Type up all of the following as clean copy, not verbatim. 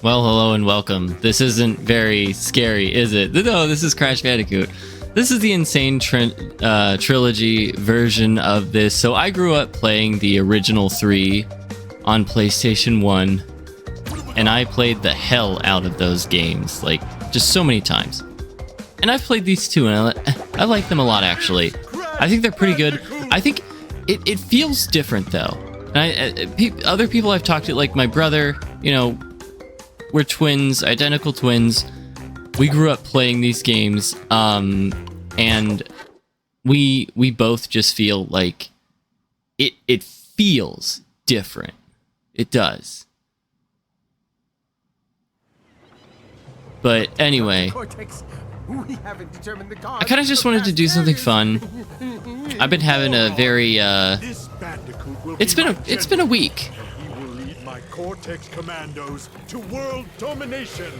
Well, hello and welcome. This isn't very scary, is it? No, this is Crash Bandicoot. This is the Insane Trilogy version of this. So I grew up playing the original 3 on PlayStation 1, and I played the hell out of those games, like, just so many times. And I've played these too, and I like them a lot, actually. I think they're pretty good. I think it feels different, though. And other people I've talked to, like my brother, you know, we're twins, identical twins. We grew up playing these games, and we both just feel like it feels different. It does. But anyway, I kind of just wanted to do something fun. I've been having a very it's been a week. Cortex commandos to world domination.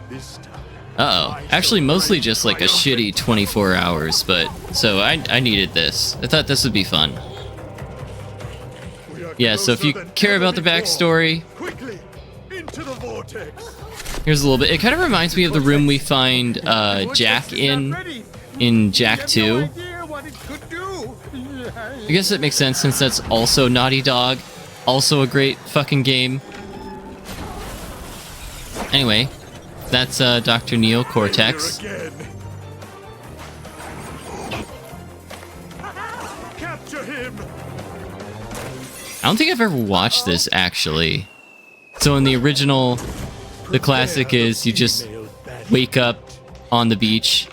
This time. Uh-oh. Actually, mostly just like a shitty 24 hours, but so I needed this. I thought this would be fun. Yeah, so if you care about the backstory, Quickly into the vortex. here's a little bit. It kind of reminds me of the room we find Jack in Jak 2. I guess it makes sense since that's also Naughty Dog. Also a great fucking game. Anyway, that's Dr. Neo Cortex. Capture him. I don't think I've ever watched this, actually. So in the original, the classic is you just wake up on the beach.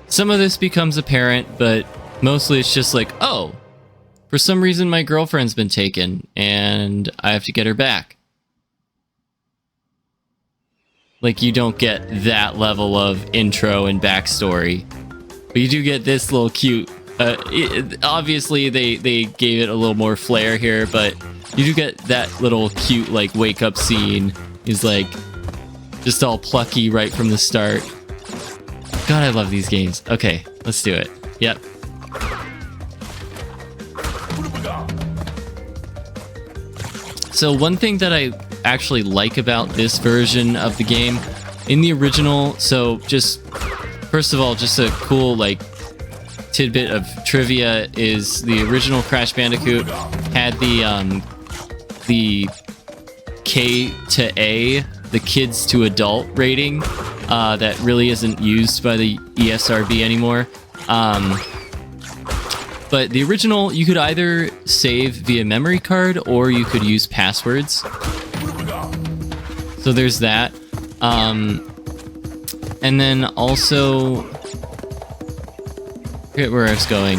Some of this becomes apparent, but mostly it's just like, oh, for some reason my girlfriend's been taken, and I have to get her back. Like, you don't get that level of intro and backstory, but you do get this little cute... obviously, they gave it a little more flair here, but you do get that little cute, like, wake-up scene. He's, like, just all plucky right from the start. God, I love these games. Okay, let's do it. Yep. So one thing that I actually like about this version of the game, in the original, so just, first of all, just a cool, like, tidbit of trivia is the original Crash Bandicoot had the K to A, the kids to adult rating, that really isn't used by the ESRB anymore. But the original, you could either save via memory card or you could use passwords. So there's that. And then also, I forget where I was going.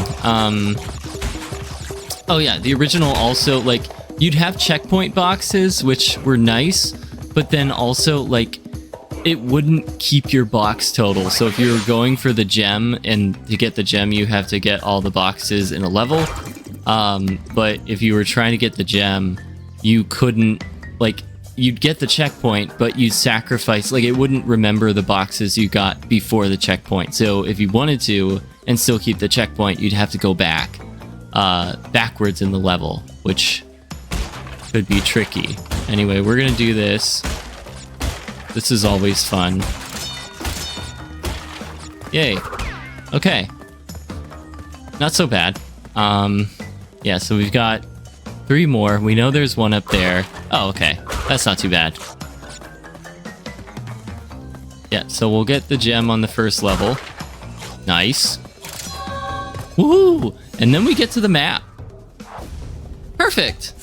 Oh yeah, the original also, like, you'd have checkpoint boxes, which were nice, but then also, like, it wouldn't keep your box total. So if you were going for the gem, and to get the gem you have to get all the boxes in a level, but if you were trying to get the gem, you couldn't, like, you'd get the checkpoint, but you'd sacrifice, like, it wouldn't remember the boxes you got before the checkpoint. So if you wanted to and still keep the checkpoint, you'd have to go backwards in the level, which could be tricky. Anyway, we're gonna do this. This is always fun. Yay. Okay. Not so bad. Yeah, so we've got 3 more. We know there's one up there. Oh, okay. That's not too bad. Yeah, so we'll get the gem on the first level. Nice. Woohoo! And then we get to the map. Perfect!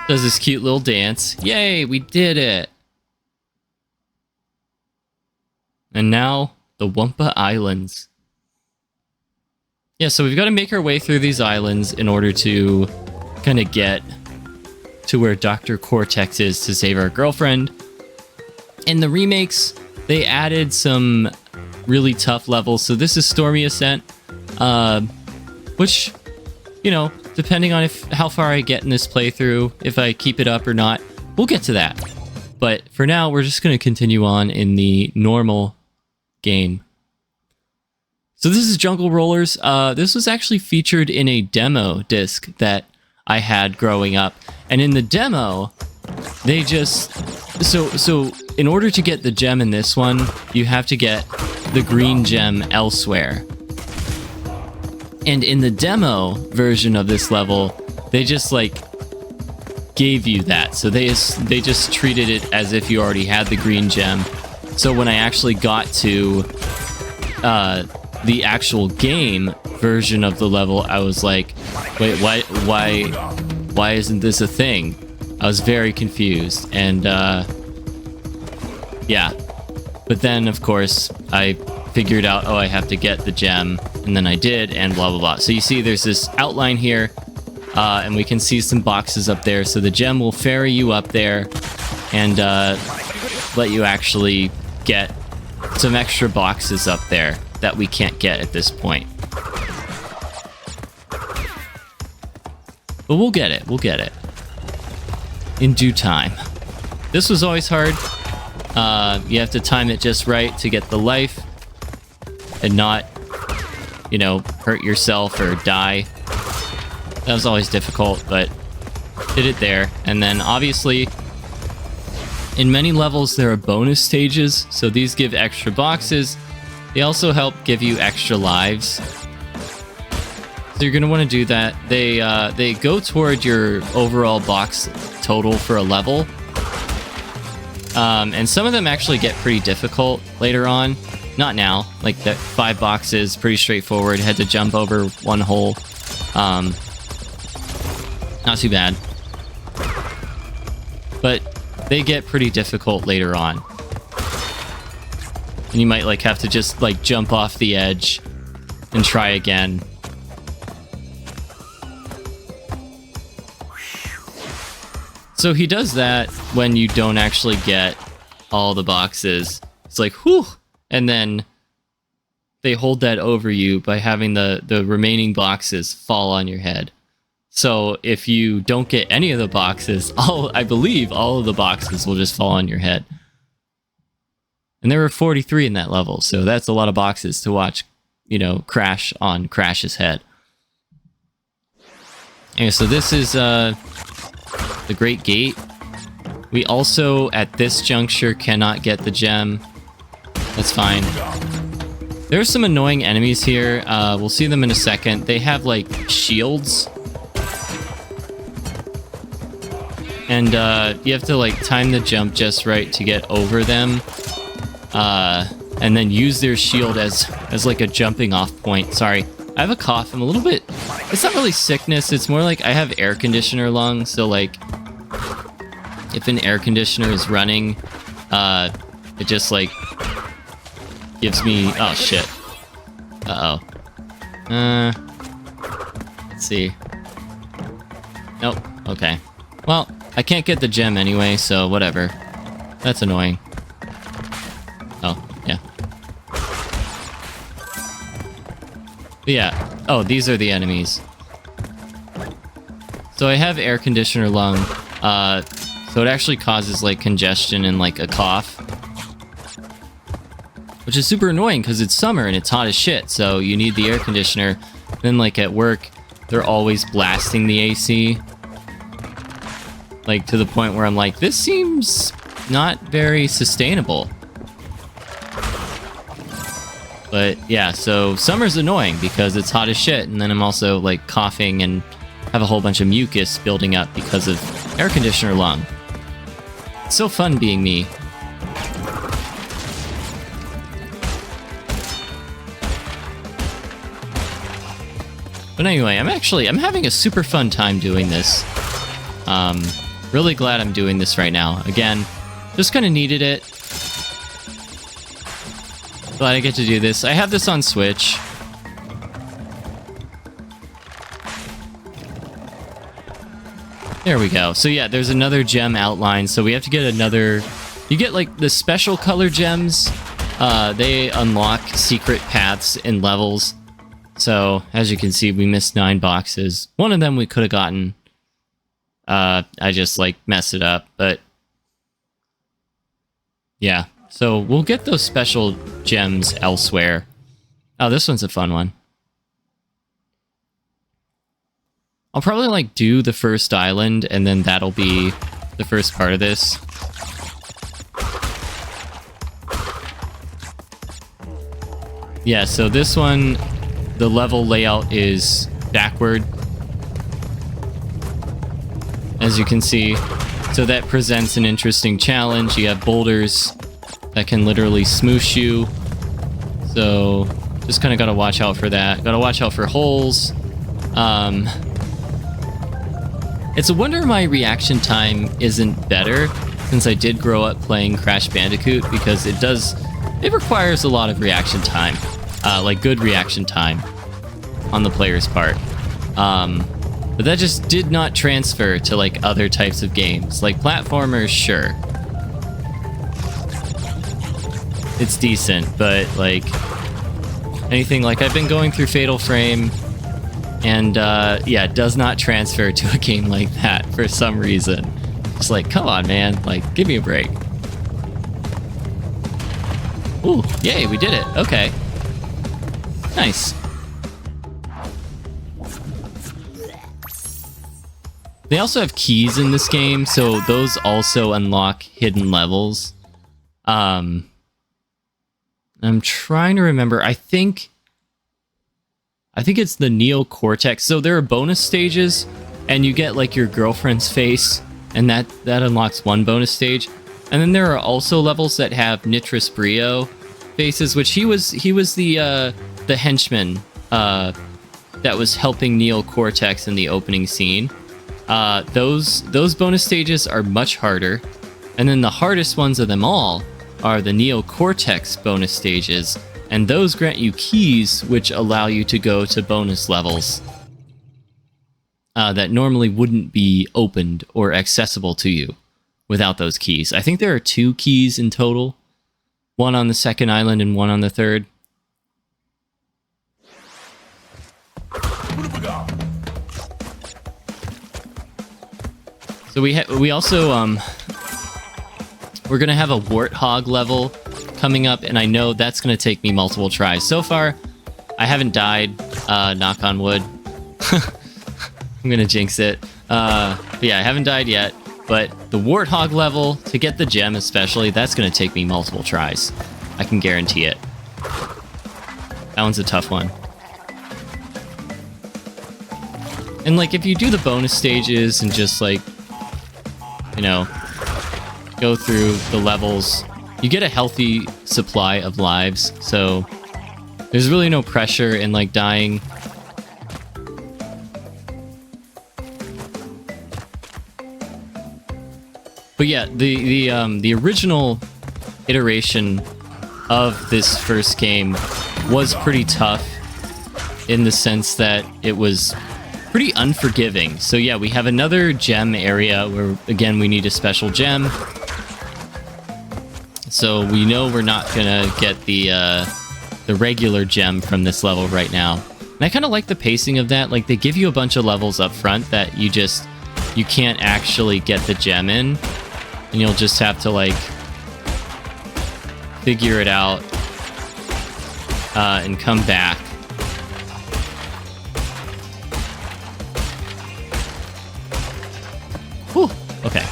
Does this cute little dance. Yay, we did it! And now, the Wumpa Islands. Yeah, so we've got to make our way through these islands in order to kind of get to where Dr. Cortex is to save our girlfriend. In the remakes, they added some really tough levels. So this is Stormy Ascent, which, you know, depending on how far I get in this playthrough, if I keep it up or not, we'll get to that. But for now, we're just going to continue on in the normal game. So this is Jungle Rollers. This was actually featured in a demo disc that I had growing up. And in the demo, they just... So in order to get the gem in this one, you have to get the green gem elsewhere. And in the demo version of this level, they just like gave you that. So they just treated it as if you already had the green gem. So when I actually got to the actual game version of the level, I was like, wait, why isn't this a thing? I was very confused, and yeah. But then, of course, I figured out, oh, I have to get the gem, and then I did, and blah, blah, blah. So you see there's this outline here, and we can see some boxes up there. So the gem will ferry you up there and let you actually get some extra boxes up there that we can't get at this point. But we'll get it. We'll get it. In due time. This was always hard. You have to time it just right to get the life and not, you know, hurt yourself or die. That was always difficult, but did it there. And then obviously, in many levels, there are bonus stages. So these give extra boxes. They also help give you extra lives. So you're going to want to do that. They go toward your overall box total for a level. And some of them actually get pretty difficult later on. Not now. Like that 5 boxes, pretty straightforward. Had to jump over one hole. Not too bad. But they get pretty difficult later on. And you might like have to just like jump off the edge and try again. So he does that when you don't actually get all the boxes. It's like, whew! And then they hold that over you by having the remaining boxes fall on your head. So if you don't get any of the boxes, I believe all of the boxes will just fall on your head. And there were 43 in that level, so that's a lot of boxes to watch, you know, crash on Crash's head. Anyway, so this is the Great Gate. We also, at this juncture, cannot get the gem. That's fine. There's some annoying enemies here. We'll see them in a second. They have, like, shields. And you have to, like, time the jump just right to get over them. And then use their shield as like, a jumping off point. Sorry, I have a cough. I'm a little bit... It's not really sickness. It's more like I have air conditioner lungs. So, like, if an air conditioner is running, it just, like, gives me... Oh, shit. Uh-oh. Let's see. Nope. Okay. Well, I can't get the gem anyway, so whatever. That's annoying. Oh, yeah. But yeah. Oh, these are the enemies. So I have air conditioner lung. So it actually causes, like, congestion and, like, a cough. Which is super annoying because it's summer and it's hot as shit, so you need the air conditioner. Then, like, at work, they're always blasting the AC. Like, to the point where I'm like, this seems not very sustainable. But, yeah, so summer's annoying because it's hot as shit, and then I'm also, like, coughing and have a whole bunch of mucus building up because of air conditioner lung. It's so fun being me. But anyway, I'm having a super fun time doing this. Really glad I'm doing this right now. Again, just kind of needed it. Glad I get to do this. I have this on Switch. There we go. So yeah, there's another gem outline. So we have to get another... You get, like, the special color gems. They unlock secret paths in levels. So, as you can see, we missed 9 boxes. One of them we could have gotten. I just, like, messed it up, but... Yeah. So, we'll get those special gems elsewhere. Oh, this one's a fun one. I'll probably like do the first island, and then that'll be the first part of this. Yeah, so this one, the level layout is backward, as you can see. So that presents an interesting challenge. You have boulders that can literally smoosh you. So just kind of got to watch out for that. Got to watch out for holes. It's a wonder my reaction time isn't better, since I did grow up playing Crash Bandicoot, because it requires a lot of reaction time. Like good reaction time on the player's part. But that just did not transfer to like other types of games. Like platformers, sure. It's decent, but like anything, like I've been going through Fatal Frame, and yeah, it does not transfer to a game like that for some reason. It's like, come on, man, like give me a break. Ooh, yay, we did it. Okay. Nice. They also have keys in this game, so those also unlock hidden levels. I'm trying to remember. I think it's the neocortex. So there are bonus stages, and you get like your girlfriend's face, and that unlocks one bonus stage. And then there are also levels that have Nitrous Brio faces, which he was the henchman that was helping Neocortex in the opening scene. Those bonus stages are much harder, and then the hardest ones of them all are the Neocortex bonus stages, and those grant you keys which allow you to go to bonus levels that normally wouldn't be opened or accessible to you without those keys. I think there are 2 keys in total, one on the second island and one on the third. So we also we're gonna have a warthog level coming up, and I know that's gonna take me multiple tries. So far, I haven't died. Knock on wood. I'm gonna jinx it. But yeah, I haven't died yet. But the warthog level, to get the gem especially, that's gonna take me multiple tries. I can guarantee it. That one's a tough one. And like, if you do the bonus stages and just like, you know, go through the levels, you get a healthy supply of lives, so there's really no pressure in like dying. But yeah, the original iteration of this first game was pretty tough in the sense that it was pretty unforgiving. So yeah, we have another gem area where, again, we need a special gem. So we know we're not gonna get the regular gem from this level right now. And I kind of like the pacing of that. Like, they give you a bunch of levels up front that you can't actually get the gem in, and you'll just have to like figure it out and come back. Whew, okay.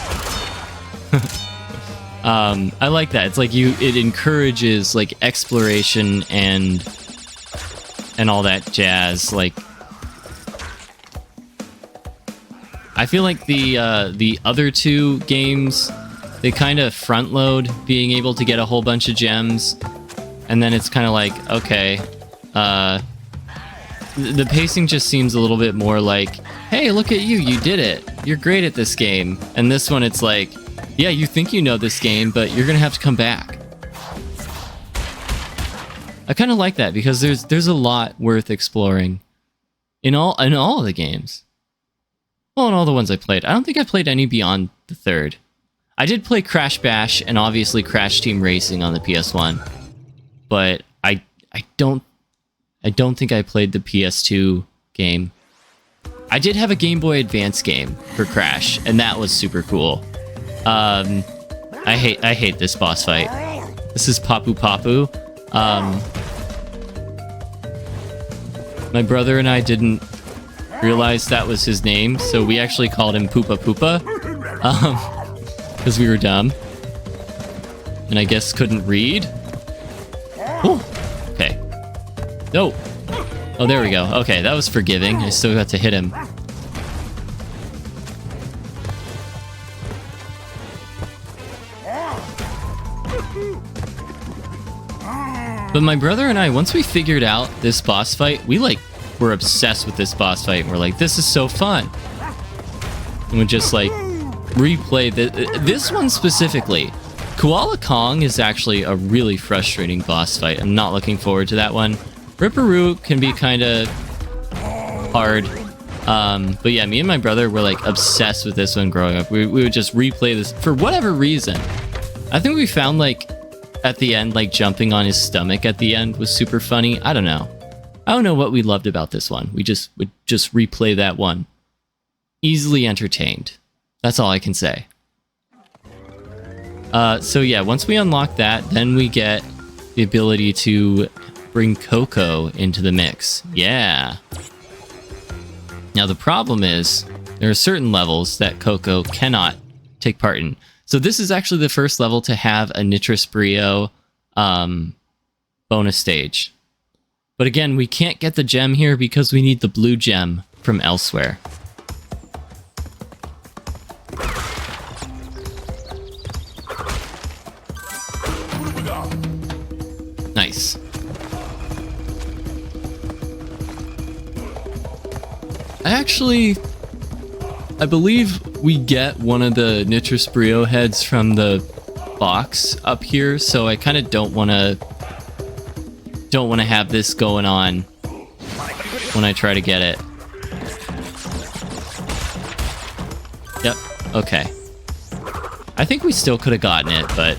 I like that. It's like it encourages like exploration and all that jazz. Like, I feel like the other 2 games, they kind of front load being able to get a whole bunch of gems, and then it's kind of like, okay, the pacing just seems a little bit more like, hey, look at you, you did it, you're great at this game. And this one, it's like, yeah, you think you know this game, but you're gonna have to come back. I kind of like that, because there's a lot worth exploring in all of the games. Well, in all the ones I played. I don't think I played any beyond the third. I did play Crash Bash and obviously Crash Team Racing on the PS1, but I don't think I played the PS2 game. I did have a Game Boy Advance game for Crash, and that was super cool. I hate this boss fight. This is Papu Papu. My brother and I didn't realized that was his name, so we actually called him Poopa Poopa. Because we were dumb. And I guess couldn't read. Oh, okay. No. Oh, there we go. Okay, that was forgiving. I still got to hit him. But my brother and I, once we figured out this boss fight, we were obsessed with this boss fight. We're like, this is so fun. And we just replay this one specifically. Koala Kong is actually a really frustrating boss fight. I'm not looking forward to that one. Ripperoo can be kind of hard. But yeah, me and my brother were obsessed with this one growing up. We would just replay this for whatever reason. I think we found at the end, jumping on his stomach at the end was super funny. I don't know. I don't know what we loved about this one. We just would replay that one. Easily entertained. That's all I can say. So yeah, once we unlock that, then we get the ability to bring Coco into the mix. Yeah. Now the problem is, there are certain levels that Coco cannot take part in. So this is actually the first level to have a Nitrous Brio bonus stage. But again, we can't get the gem here because we need the blue gem from elsewhere. Nice. I believe we get one of the Nitrous Brio heads from the box up here, so I kind of don't want to have this going on when I try to get it. Yep, okay. I think we still could have gotten it, but...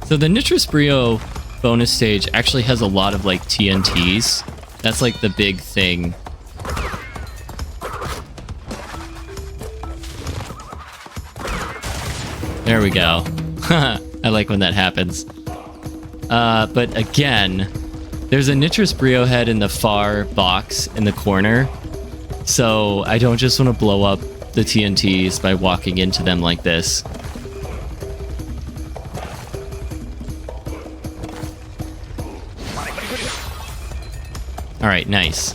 So the Nitrous Brio bonus stage actually has a lot of TNTs. That's the big thing. There we go. I like when that happens. But again, there's a Nitrous Brio head in the far box in the corner. So I don't just want to blow up the TNTs by walking into them like this. Alright, nice.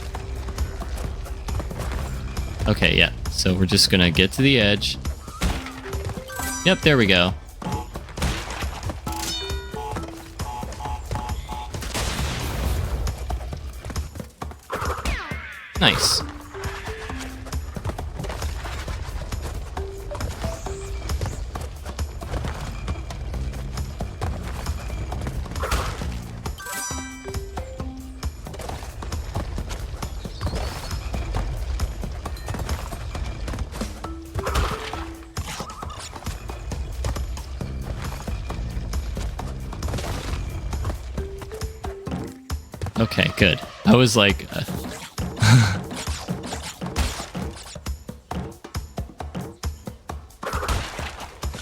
Okay, yeah. So we're just gonna get to the edge. Yep, there we go. Nice. Okay, good. I was like...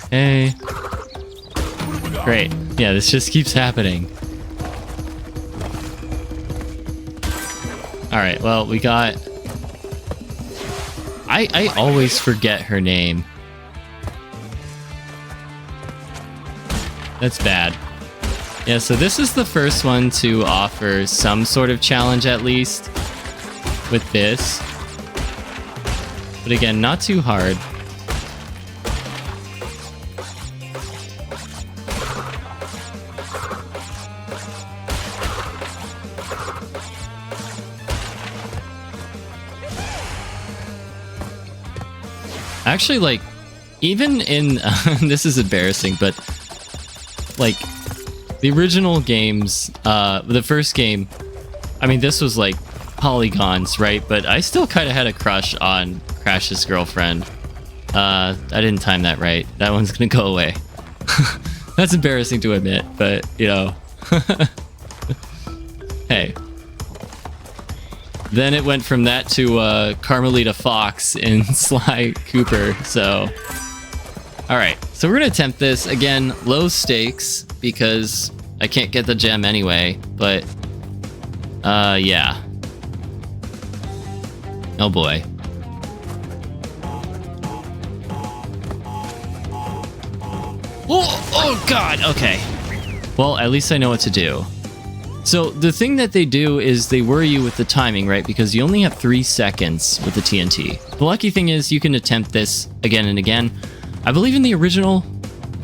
Hey. Great. Yeah, this just keeps happening. Alright, well, we got... I always forget her name. That's bad. Yeah, so this is the first one to offer some sort of challenge at least with this. But again, not too hard. Actually, even in... this is embarrassing, but... the original games, the first game, I mean, this was polygons, right? But I still kind of had a crush on Crash's girlfriend. I didn't time that right. That one's gonna go away. That's embarrassing to admit, but, you know. Hey. Then it went from that to Carmelita Fox in Sly Cooper, so... Alright, so we're gonna attempt this. Again, low stakes, because I can't get the gem anyway, but... yeah. Oh boy. Oh god, okay. Well, at least I know what to do. So the thing that they do is they worry you with the timing, right? Because you only have 3 seconds with the TNT. The lucky thing is you can attempt this again and again. I believe in the original,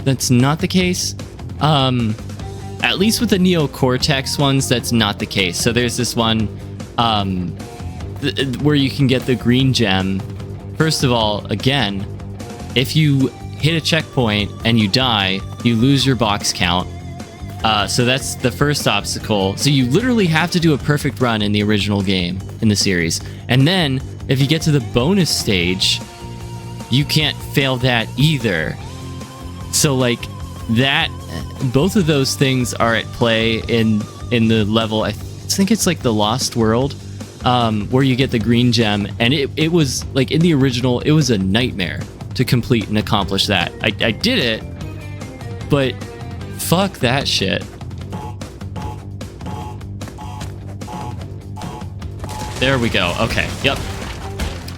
that's not the case. At least with the Neo Cortex ones, that's not the case. So there's this one where you can get the green gem. First of all, again, if you hit a checkpoint and you die, you lose your box count. So that's the first obstacle. So you literally have to do a perfect run in the original game, in the series. And then, if you get to the bonus stage, you can't fail that either. So, like, that... both of those things are at play in the level. I think it's like the Lost World, where you get the green gem. And it was, like, in the original, it was a nightmare to complete and accomplish that. I did it, but... fuck that shit. There we go. Okay. Yep.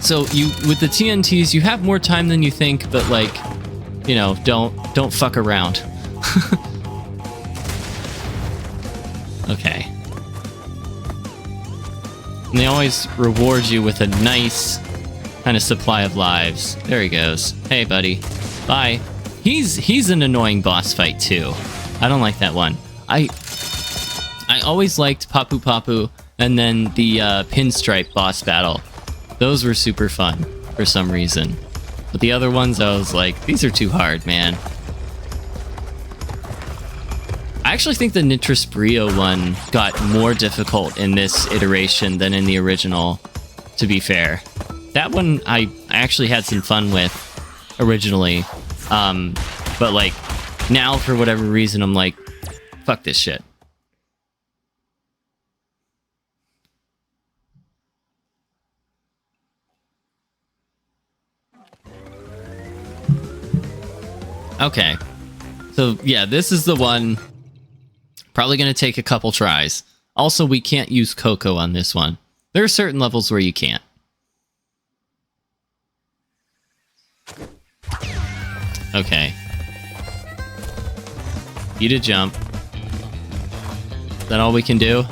So you with the TNTs, you have more time than you think, but like, you know, don't fuck around. Okay. And they always reward you with a nice kind of supply of lives. There he goes. Hey, buddy. Bye. He's an annoying boss fight too. I don't like that one. I always liked Papu Papu and then the Pinstripe boss battle. Those were super fun for some reason. But the other ones, I was like, these are too hard, man. I actually think the Nitris Brio one got more difficult in this iteration than in the original, to be fair. That one I actually had some fun with originally. But like, now for whatever reason, I'm like, fuck this shit. Okay. So yeah, this is the one. Probably going to take a couple tries. Also, we can't use Coco on this one. There are certain levels where you can't. Okay. You to jump. Is that all we can do?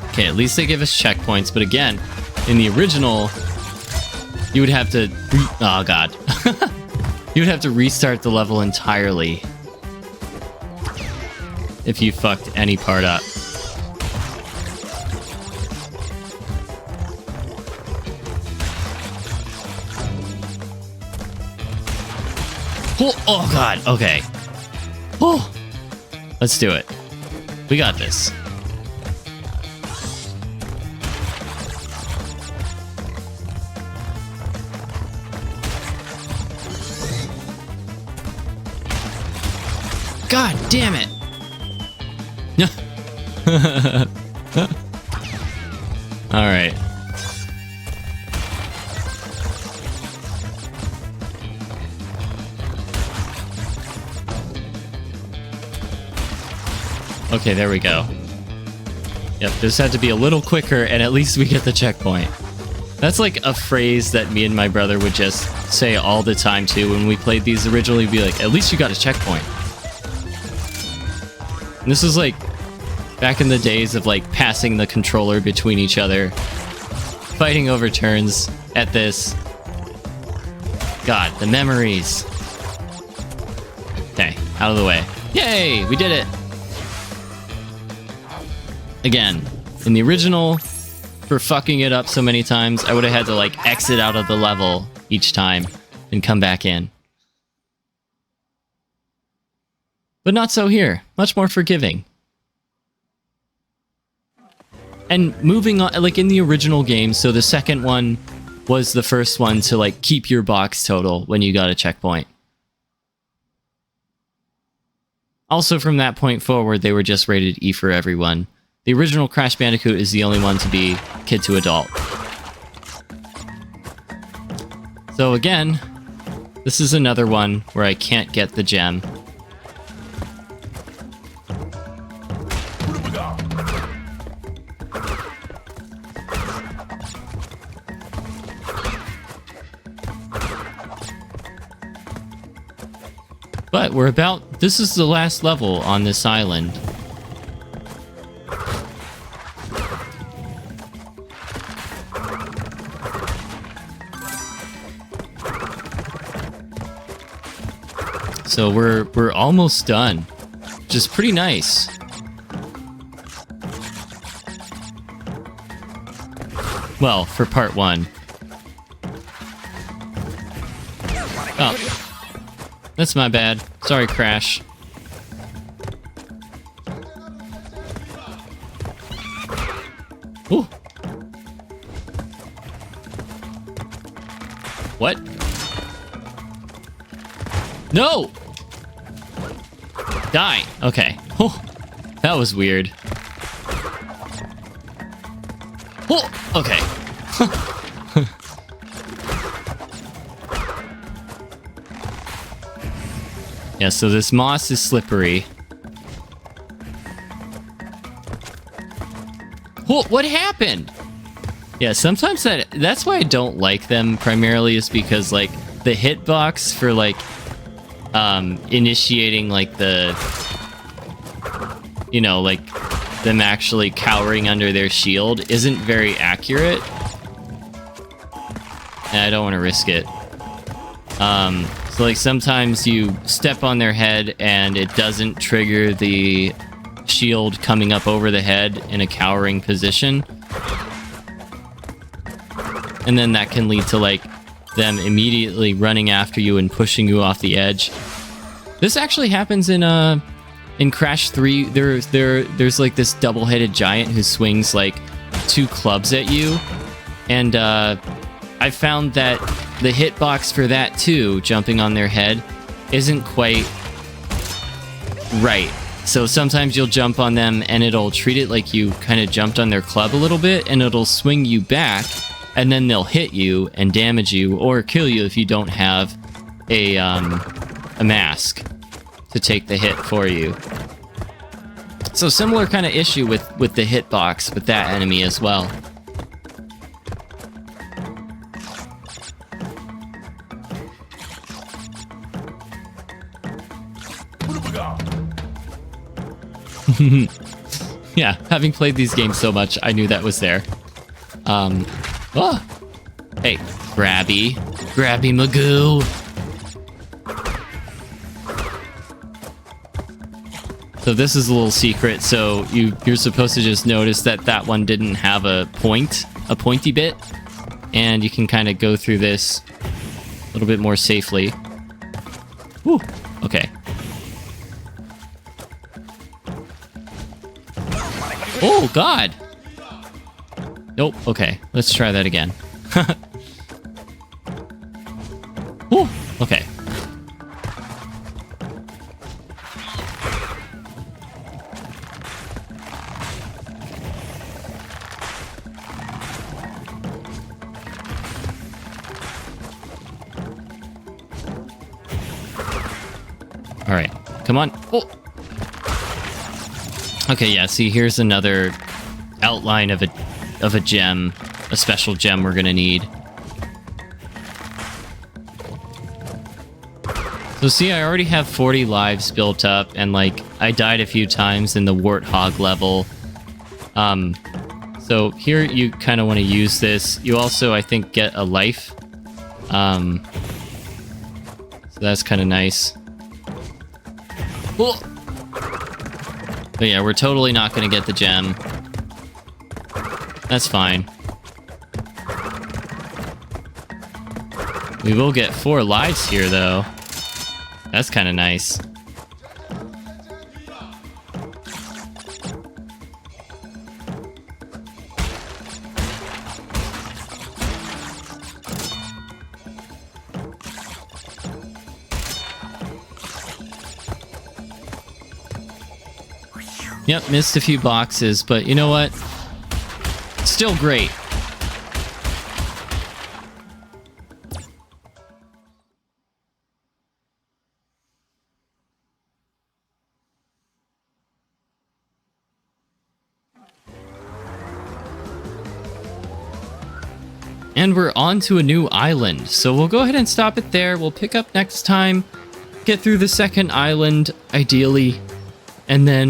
Okay, at least they give us checkpoints, but again, in the original, you would have to... oh, God. You would have to restart the level entirely if you fucked any part up. Oh, God. Okay. Oh. Let's do it. We got this. God damn it. All right. Okay, there we go. Yep, this had to be a little quicker, and at least we get the checkpoint. That's like a phrase that me and my brother would just say all the time, too. When we played these originally, we'd be like, at least you got a checkpoint. And this was like back in the days of like passing the controller between each other, fighting over turns at this. God, the memories. Okay, out of the way. Yay, we did it. Again, in the original, for fucking it up so many times, I would have had to like exit out of the level each time and come back in. But not so here. Much more forgiving. And moving on, like in the original game, so the second one was the first one to like keep your box total when you got a checkpoint. Also from that point forward, they were just rated E for everyone. The original Crash Bandicoot is the only one to be kid to adult. So again, This is another one where I can't get the gem. But we're about... This is the last level on this island. So we're almost done, which is pretty nice. Well, for part 1. Oh. That's my bad. Sorry, Crash. Ooh. What? No! Die. Okay. Oh, that was weird. Oh, okay. Yeah, so this moss is slippery. Oh, what happened? Yeah, sometimes that's why I don't like them primarily, is because like the hitbox for like initiating like the, you know, like them actually cowering under their shield isn't very accurate. And I don't want to risk it. So like sometimes you step on their head and it doesn't trigger the shield coming up over the head in a cowering position. And then that can lead to like them immediately running after you and pushing you off the edge. This actually happens in Crash 3. There's like this double-headed giant who swings like 2 clubs at you. And I found that the hitbox for that too, jumping on their head, isn't quite right. So sometimes you'll jump on them and it'll treat it like you kind of jumped on their club a little bit, and it'll swing you back, and then they'll hit you and damage you or kill you if you don't have a mask to take the hit for you. So similar kind of issue with the hitbox with that enemy as well. Yeah, having played these games so much, I knew that was there. Oh! Hey, Grabby Magoo! So this is a little secret, so you're supposed to just notice that one didn't have a pointy bit, and you can kind of go through this a little bit more safely. Whew, okay. Oh, God! Nope, okay. Let's try that again. Oh, okay. Alright, come on. Oh! Okay, yeah, see, here's another outline of a gem, a special gem we're gonna need. So see, I already have 40 lives built up, and like, I died a few times in the warthog level. So here you kind of want to use this. You also, I think, get a life. So that's kind of nice. Oh! But yeah, we're totally not going to get the gem. That's fine. We will get 4 lives here, though. That's kind of nice. Yep, missed a few boxes, but you know what? Still great. And we're on to a new island. So we'll go ahead and stop it there. We'll pick up next time, get through the second island, ideally, and then,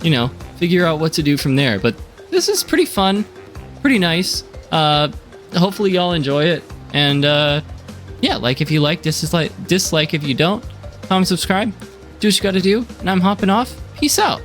you know, figure out what to do from there. But this is pretty fun, pretty nice. Hopefully y'all enjoy it. And, yeah, like if you like, dislike if you don't. Comment, subscribe, do what you gotta do, and I'm hopping off. Peace out.